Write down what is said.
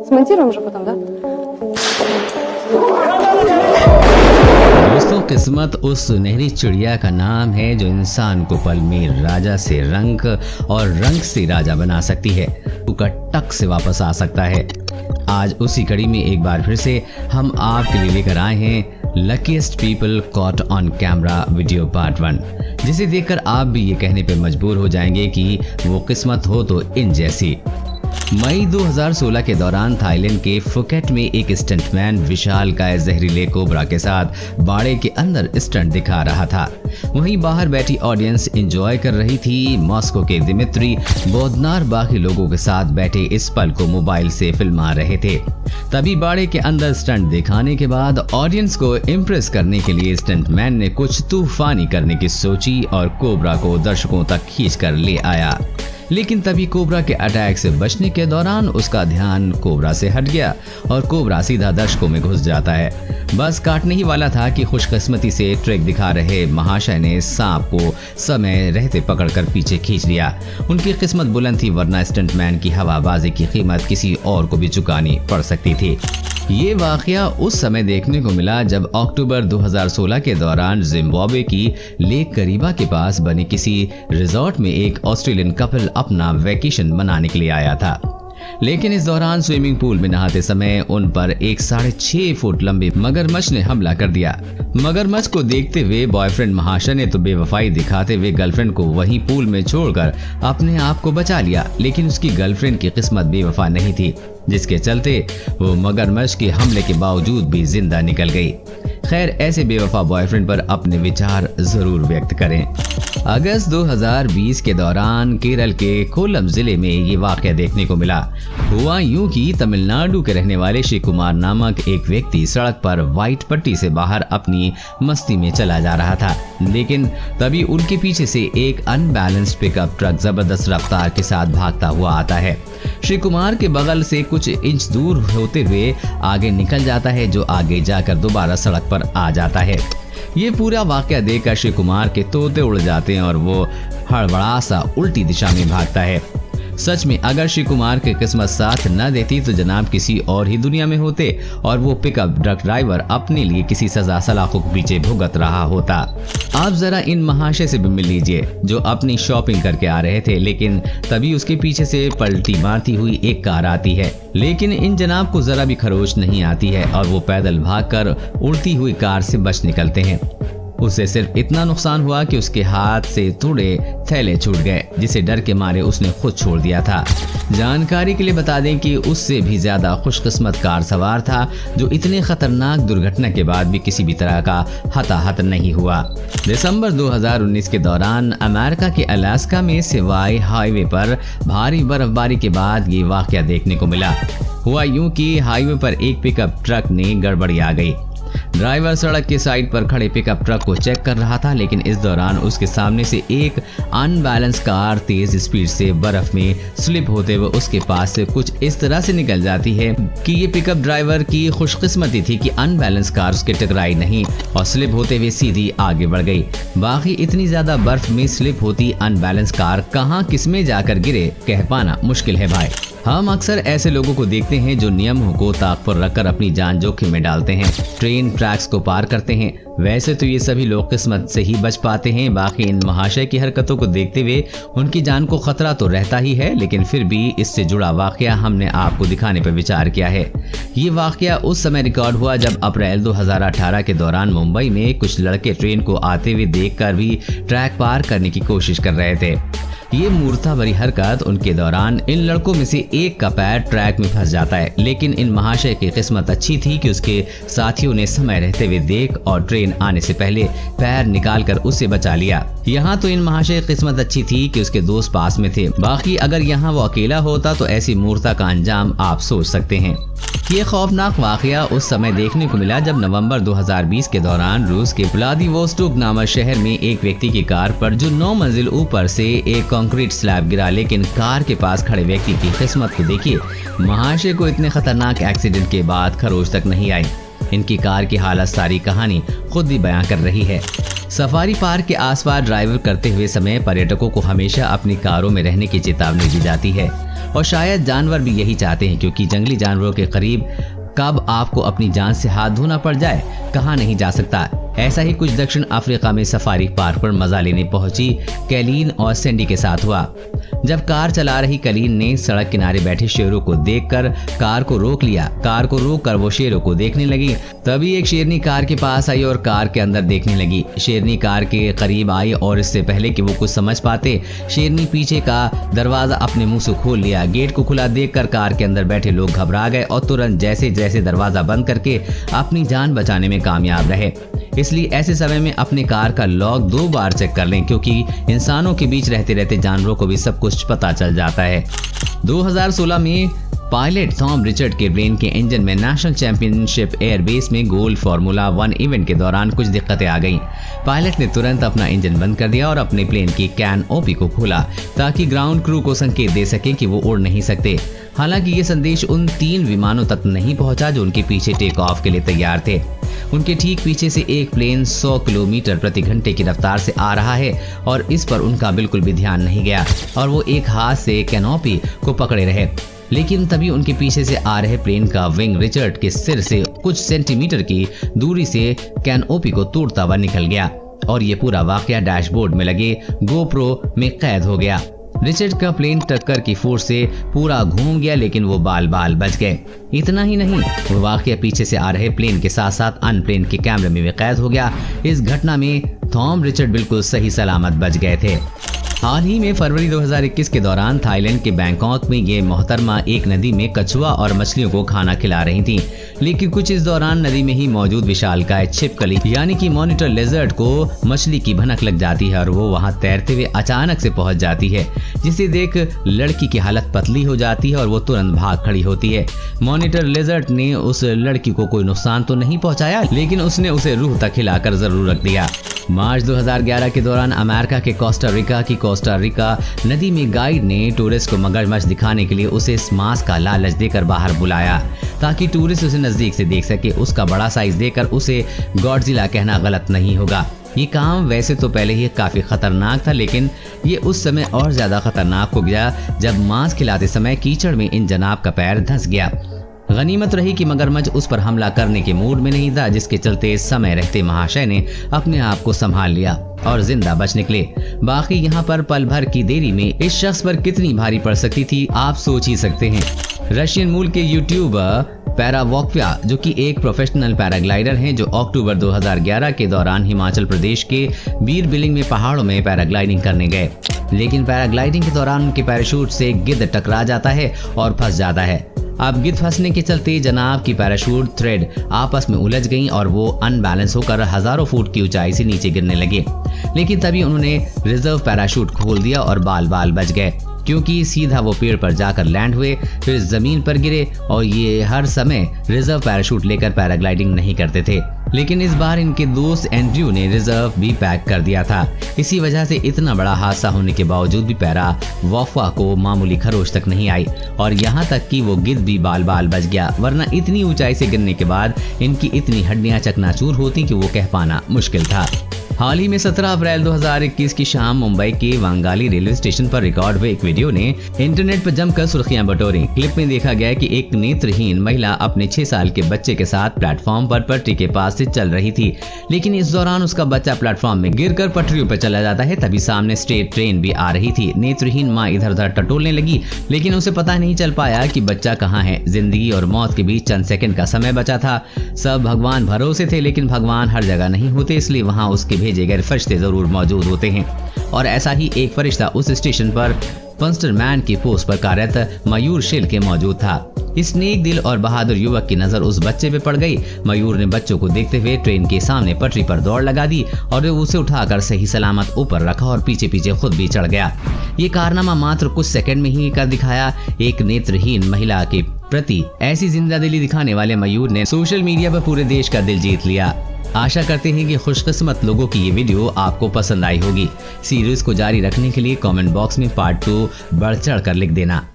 Смонтируем уже потом, да? दोस्तों, किस्मत उस सुनहरी चिड़िया का नाम है जो इंसान को पल में राजा से रंक और रंक से राजा बना सकती है, उसका टक से वापस आ सकता है। आज उसी कड़ी में एक बार फिर से हम आपके लिए लेकर आए हैं luckiest people caught on camera video part 1, जिसे देखकर आप भी ये कहने पे मजबूर हो जाएंगे कि वो किस्मत हो तो इन जैसी। मई 2016 के दौरान थाईलैंड के फुकेट में एक स्टंटमैन विशालकाय जहरीले कोबरा के साथ बाड़े के अंदर स्टंट दिखा रहा था। वहीं बाहर बैठी ऑडियंस एंजॉय कर रही थी। मॉस्को के दिमित्री बोदनार बाकी लोगों के साथ बैठे इस पल को मोबाइल से फिल्मा रहे थे। तभी बाड़े के अंदर स्टंट दिखाने के बाद ऑडियंस को इम्प्रेस करने के लिए स्टंटमैन ने कुछ तूफानी करने की सोची और कोबरा को दर्शकों तक खींच कर ले आया। लेकिन तभी कोबरा के अटैक से बचने के दौरान उसका ध्यान कोबरा से हट गया और कोबरा सीधा दर्शकों में घुस जाता है। बस काटने ही वाला था कि खुशकिस्मती से ट्रिक दिखा रहे महाशय ने सांप को समय रहते पकड़कर पीछे खींच लिया। उनकी किस्मत बुलंद थी, वरना स्टंटमैन की हवाबाजी की कीमत किसी और को भी चुकानी पड़ सकती थी। ये वाकया उस समय देखने को मिला जब अक्टूबर 2016 के दौरान जिम्बाब्वे की लेक करीबा के पास बने किसी रिजॉर्ट में एक ऑस्ट्रेलियन कपल अपना वैकेशन मनाने के लिए आया था। लेकिन इस दौरान स्विमिंग पूल में नहाते समय उन पर एक 6.5 फुट लंबे मगरमच्छ ने हमला कर दिया। मगरमच्छ को देखते हुए बॉयफ्रेंड महाशय ने तो बेवफाई दिखाते हुए गर्लफ्रेंड को वहीं पूल में छोड़कर अपने आप को बचा लिया। लेकिन उसकी गर्लफ्रेंड की किस्मत बेवफा नहीं थी, जिसके चलते वो मगरमच्छ के हमले के बावजूद भी जिंदा निकल गई। खैर, ऐसे बेवफा बॉयफ्रेंड पर अपने विचार जरूर व्यक्त करें। अगस्त 2020 के दौरान केरल के कोल्लम जिले में ये वाकया देखने को मिला। हुआ यूं कि तमिलनाडु के रहने वाले शिव कुमार नामक एक व्यक्ति सड़क पर व्हाइट पट्टी से बाहर अपनी मस्ती में चला जा रहा था। लेकिन तभी उनके पीछे से एक अनबैलेंस्ड पिकअप ट्रक जबरदस्त रफ्तार के साथ भागता हुआ आता है। श्री कुमार के बगल से कुछ इंच दूर होते हुए आगे निकल जाता है, जो आगे जाकर दोबारा सड़क पर आ जाता है। ये पूरा वाकया देखकर श्री कुमार के तोते उड़ जाते हैं और वो हड़बड़ा सा उल्टी दिशा में भागता है। सच में अगर श्री कुमार की किस्मत साथ न देती तो जनाब किसी और ही दुनिया में होते और वो पिकअप ट्रक ड्राइवर अपने लिए किसी सजा सलाखों के पीछे भुगत रहा होता। आप जरा इन महाशय से भी मिल लीजिए जो अपनी शॉपिंग करके आ रहे थे, लेकिन तभी उसके पीछे से पलटी मारती हुई एक कार आती है। लेकिन इन जनाब को जरा भी खरोच नहीं आती है और वो पैदल भागकर उड़ती हुई कार से बच निकलते हैं। उसे सिर्फ इतना नुकसान हुआ कि उसके हाथ से थोड़े थैले छूट गए, जिसे डर के मारे उसने खुद छोड़ दिया था। जानकारी के लिए बता दें कि उससे भी ज्यादा खुशकिस्मत कार सवार था जो इतने खतरनाक दुर्घटना के बाद भी किसी भी तरह का हताहत नहीं हुआ। दिसंबर 2019 के दौरान अमेरिका के अलास्का में सिवाई हाईवे पर भारी बर्फबारी के बाद ये वाकया देखने को मिला। हुआ यूं कि हाईवे पर एक पिकअप ट्रक ने गड़बड़ी आ गई। ड्राइवर सड़क के साइड पर खड़े पिकअप ट्रक को चेक कर रहा था, लेकिन इस दौरान उसके सामने से एक अनबैलेंस कार तेज स्पीड से बर्फ में स्लिप होते हुए उसके पास से कुछ इस तरह से निकल जाती है कि ये पिकअप ड्राइवर की खुशकिस्मती थी कि अनबैलेंस कार उसके टकराई नहीं और स्लिप होते हुए सीधी आगे बढ़ गई। बाकी इतनी ज्यादा बर्फ में स्लिप होती अनबैलेंस कार कहाँ किसमें जाकर गिरे कह पाना मुश्किल है भाई। हम अक्सर ऐसे लोगों को देखते हैं जो नियमों को ताक पर रखकर अपनी जान जोखिम में डालते हैं, ट्रेन ट्रैक्स को पार करते हैं। वैसे तो ये सभी लोग किस्मत से ही बच पाते हैं। बाकी इन महाशय की हरकतों को देखते हुए उनकी जान को खतरा तो रहता ही है, लेकिन फिर भी इससे जुड़ा वाकया हमने आपको दिखाने पर विचार किया है। ये वाकया उस समय रिकॉर्ड हुआ जब अप्रैल 2018 के दौरान मुंबई में कुछ लड़के ट्रेन को आते हुए देखकर भी ट्रैक पार करने की कोशिश कर रहे थे। ये मूर्खता भरी हरकत उनके दौरान इन लड़कों में से एक का पैर ट्रैक में फंस जाता है, लेकिन इन महाशय की किस्मत अच्छी थी कि उसके साथियों ने समय रहते हुए देख और ट्रेन आने से पहले पैर निकालकर उसे बचा लिया। यहाँ तो इन महाशय की किस्मत अच्छी थी कि उसके दोस्त पास में थे। बाकी अगर यहाँ वो अकेला होता तो ऐसी मूर्खता का अंजाम आप सोच सकते हैं। ये खौफनाक वाकया उस समय देखने को मिला जब नवंबर 2020 के दौरान रूस के व्लादिवोस्टोक नामक शहर में एक व्यक्ति की कार पर जो 9 मंजिल ऊपर से एक कंक्रीट स्लैब गिरा, लेकिन कार के पास खड़े व्यक्ति की किस्मत को देखिए, महाशय को इतने खतरनाक एक्सीडेंट के बाद खरोच तक नहीं आई। इनकी कार की हालत सारी कहानी खुद ही बयां कर रही है। सफारी पार्क के आसपास ड्राइव करते हुए समय पर्यटकों को हमेशा अपनी कारों में रहने की चेतावनी दी जाती है। और शायद जानवर भी यही चाहते हैं, क्योंकि जंगली जानवरों के करीब कब आपको अपनी जान से हाथ धोना पड़ जाए कहा नहीं जा सकता। ऐसा ही कुछ दक्षिण अफ्रीका में सफारी पार्क पर मजा लेने पहुंची कैलीन और सैंडी के साथ हुआ। जब कार चला रही कैलीन ने सड़क किनारे बैठे शेरों को देखकर कार को रोक लिया। कार को रोककर वो शेरों को देखने लगी। तभी एक शेरनी कार के पास आई और कार के अंदर देखने लगी। शेरनी कार के करीब आई और इससे पहले कि वो कुछ समझ पाते, शेरनी पीछे का दरवाजा अपने मुंह से खोल लिया। गेट को खुला देखकर कार के अंदर बैठे लोग घबरा गए और तुरंत जैसे जैसे दरवाजा बंद करके अपनी जान बचाने में कामयाब रहे। इसलिए ऐसे समय में अपने कार का लॉक 2 बार चेक कर लें, क्योंकि इंसानों के बीच रहते रहते जानवरों को भी सब कुछ पता चल जाता है। 2016 में पायलट थॉम रिचर्ड के प्लेन के इंजन में नेशनल चैंपियनशिप एयरबेस में गोल्ड फार्मूला 1 इवेंट के दौरान कुछ दिक्कतें आ गईं। पायलट ने तुरंत अपना इंजन बंद कर दिया और अपने प्लेन की कैनोपी को खोला ताकि ग्राउंड क्रू को संकेत दे सके कि वो उड़ नहीं सकते। हालांकि ये संदेश उन 3 विमानों तक नहीं पहुंचा जो उनके पीछे टेक ऑफ के लिए तैयार थे। उनके ठीक पीछे से एक प्लेन 100 किलोमीटर प्रति घंटे की रफ्तार से आ रहा है और इस पर उनका बिल्कुल भी ध्यान नहीं गया और वो एक हाथ से कैनोपी को पकड़े रहे। लेकिन तभी उनके पीछे से आ रहे प्लेन का विंग रिचर्ड के सिर से कुछ सेंटीमीटर की दूरी से कैनोपी को तोड़ता हुआ निकल गया और ये पूरा वाकया डैशबोर्ड में लगे गोप्रो में कैद हो गया। रिचर्ड का प्लेन टक्कर की फोर्स से पूरा घूम गया, लेकिन वो बाल बाल बच गए। इतना ही नहीं, वो वाकया पीछे से आ रहे प्लेन के साथ साथ अन्य प्लेन के कैमरे में भी कैद हो गया। इस घटना में थॉम रिचर्ड बिल्कुल सही सलामत बच गए थे। हाल ही में फरवरी 2021 के दौरान थाईलैंड के बैंकॉक में ये मोहतरमा एक नदी में कछुआ और मछलियों को खाना खिला रही थी, लेकिन कुछ इस दौरान नदी में ही मौजूद विशालकाय छिपकली यानी कि मॉनिटर लेजर्ड को मछली की भनक लग जाती है और वो वहां तैरते हुए अचानक से पहुंच जाती है, जिसे देख लड़की की हालत पतली हो जाती है और वो तुरंत भाग खड़ी होती है। मॉनिटर लेजर्ड ने उस लड़की को कोई नुकसान तो नहीं पहुंचाया, लेकिन उसने उसे रूह तक खिलाकर जरूर रख दिया। मार्च 2011 के दौरान अमेरिका के कोस्टा रिका नदी में गाइड ने टूरिस्ट को मगरमच्छ दिखाने के लिए उसे मांस का लालच देकर बाहर बुलाया ताकि टूरिस्ट उसे नजदीक से देख सके। उसका बड़ा साइज देखकर उसे गॉडजिला कहना गलत नहीं होगा। ये काम वैसे तो पहले ही काफी खतरनाक था, लेकिन ये उस समय और ज्यादा खतरनाक हो गया जब मांस खिलाते समय कीचड़ में इन जनाब का पैर धंस गया। गनीमत रही कि मगरमच्छ उस पर हमला करने के मूड में नहीं था, जिसके चलते समय रहते महाशय ने अपने आप को संभाल लिया और जिंदा बच निकले। बाकी यहाँ पर पल भर की देरी में इस शख्स पर कितनी भारी पड़ सकती थी, आप सोच ही सकते हैं। रशियन मूल के यूट्यूबर पैरावॉक्व्या, जो कि एक प्रोफेशनल पैराग्लाइडर हैं, जो अक्टूबर 2011 के दौरान हिमाचल प्रदेश के बीर बिलिंग में पहाड़ों में पैराग्लाइडिंग करने गए, लेकिन पैराग्लाइडिंग के दौरान उनके पैराशूट से गिद्ध टकरा जाता है और फंस जाता है। अब गिद्ध फंसने के चलते जनाब की पैराशूट थ्रेड आपस में उलझ गईं और वो अनबैलेंस होकर हजारों फुट की ऊंचाई से नीचे गिरने लगे। लेकिन तभी उन्होंने रिजर्व पैराशूट खोल दिया और बाल बाल बच गए, क्योंकि सीधा वो पेड़ पर जाकर लैंड हुए, फिर जमीन पर गिरे और ये हर समय रिजर्व पैराशूट लेकर पैराग्लाइडिंग नहीं करते थे। लेकिन इस बार इनके दोस्त एंड्रयू ने रिजर्व भी पैक कर दिया था। इसी वजह से इतना बड़ा हादसा होने के बावजूद भी पैरावॉक्व्या को मामूली खरोच तक नहीं आई और यहाँ तक कि वो गिद्ध भी बाल बाल बच गया, वरना इतनी ऊंचाई से गिरने के बाद इनकी इतनी हड्डियां चकनाचूर होती कि वो कह पाना मुश्किल था। हाल ही में 17 अप्रैल 2021 की शाम मुंबई के वांगाली रेलवे स्टेशन पर रिकॉर्ड हुए एक वीडियो ने इंटरनेट पर जमकर सुर्खियां बटोरी। क्लिप में देखा गया कि एक नेत्रहीन महिला अपने 6 साल के बच्चे के साथ प्लेटफॉर्म पर पटरी के पास से चल रही थी, लेकिन इस दौरान उसका बच्चा प्लेटफॉर्म में गिरकर पटरियों पर चला जाता है। तभी सामने स्टेट ट्रेन भी आ रही थी। नेत्रहीन माँ इधर उधर टटोलने लगी, लेकिन उसे पता नहीं चल पाया कि बच्चा कहाँ है। जिंदगी और मौत के बीच चंद सेकंड का समय बचा था। सब भगवान भरोसे थे, लेकिन भगवान हर जगह नहीं होते, इसलिए वहाँ उसके भेजे गए फरिश्ते जरूर मौजूद होते हैं। और ऐसा ही एक फरिश्ता उस स्टेशन पर पंस्टरमैन की पोस्ट पर कार्यरत मयूर शिल के मौजूद था। इस नेक दिल और बहादुर युवक की नजर उस बच्चे पे पड़ गई। मयूर ने बच्चों को देखते हुए ट्रेन के सामने पटरी पर दौड़ लगा दी और उसे उठाकर सही सलामत ऊपर रखा और पीछे पीछे खुद भी चढ़ गया। ये कारनामा मात्र कुछ सेकंड में ही कर दिखाया। एक नेत्रहीन महिला के प्रति ऐसी जिंदादिली दिखाने वाले मयूर ने सोशल मीडिया पर पूरे देश का दिल जीत लिया। आशा करते हैं कि खुशकिस्मत लोगों की ये वीडियो आपको पसंद आई होगी। सीरीज को जारी रखने के लिए कमेंट बॉक्स में पार्ट 2 बढ़ चढ़ कर लिख देना।